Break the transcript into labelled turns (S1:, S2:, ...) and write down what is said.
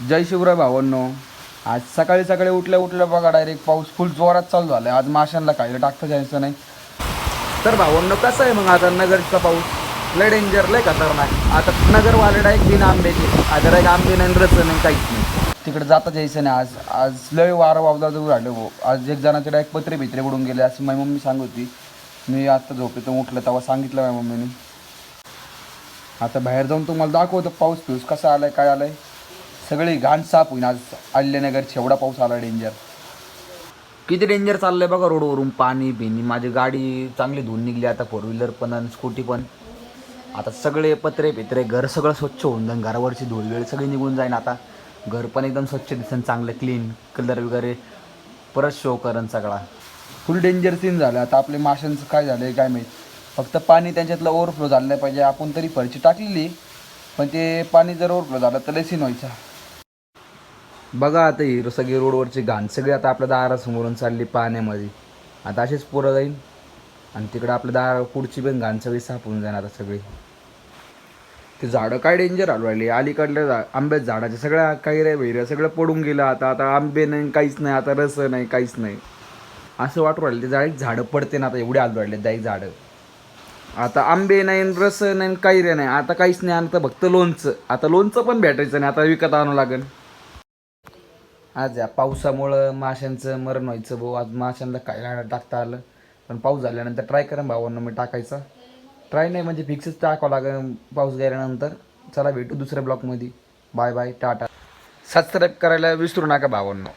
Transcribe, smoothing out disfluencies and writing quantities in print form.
S1: जय शिवराय भावांनो. आज सकाळी सकाळी उठल्या बघा डायरेक्ट पाऊस फुल जोरात चालू झाला आहे. आज माशांना खायला टाकता जायचं नाही. तर भावांनो कसं आहे मग आता नगरचा पाऊस लय डेंजर लय खतरनाक. आता नगरवाले डायरेक्ट बिन आंब्याचे आता डायरेक्ट आंबे नाही रस नाही काहीच नाही. तिकडे जाता जायचं नाही. आज आज लय वारं वावदा जवळ राहिलं भाऊ. आज एक जणाचे डायरेक्ट पत्रे भित्रे उडून गेले असं माझी मम्मी सांगत होती. मी आता झोपेतून उठलं तेव्हा सांगितलं माझ्या मम्मीने. आता बाहेर जाऊन तुम्हाला दाखवतो पाऊस पिऊस कसा आलाय काय आलाय. सगळी घाण साफ होईन आज. अल्ल्यानगरची एवढा पाऊस आला डेंजर. किती डेंजर चाललंय बघा रोडवरून पाणी बिनी. माझी गाडी चांगली धुवून निघली आता फोर व्हीलर पण आणि स्कूटी पण. आता सगळे पत्रे पित्रे घर सगळं स्वच्छ होऊन जाईन. घरावरची धूळ सगळी निघून जाईन. आता घर पण एकदम स्वच्छ दिसेन चांगलं क्लीन कलर वगैरे परत शो करण सगळा. फुल डेंजर सीन झालं. आता आपले माशांचं काय झालं काय माहीत. फक्त पाणी त्यांच्यातलं ओव्हरफ्लो झालं नाही पाहिजे. आपण तरी फरची टाकलेली पण ते पाणी जर ओव्हरफ्लो झालं तर लय सीन व्हायचा. बघा आता ही सगळी रोडवरची घाण सगळी आता आपल्या दारासमोरून चालली पाण्यामध्ये. आता अशीच पोरं जाईल आणि तिकडं आपल्या दारा पुढची पण घाण सगळी साफ होऊन जाईल आता सगळी. ते झाडं काय डेंजर आलो राहिली. अलीकडल्या आंब्याच्या झाडाचे सगळ्या कैऱ्या वैऱ्या सगळं पडून गेलं. आता आता आंबे नाही काहीच नाही. आता रस नाही काहीच नाही असं वाटू राहिलं. ते झाडं पडते ना आता एवढे आलो राहिले जाई झाडं. आता आंबे नाही रस नाही कैऱ्या नाही आता काहीच नाही. आता फक्त लोणचं. आता लोणचं पण भेटायचं नाही. आता विकत आणावं लागेल. आज या पावसामुळं माशांचं मरण व्हायचं भाऊ. आज माशांना काय टाकता आलं पण पाऊस झाल्यानंतर ट्राय करेन भावांना मी टाकायचा. ट्राय नाही म्हणजे फिक्सच टाकावं लागेल पाऊस गेल्यानंतर. चला भेटू दुसऱ्या ब्लॉकमध्ये. Bye bye Tata. सबस्क्राईब करायला विसरू नका भावांनो.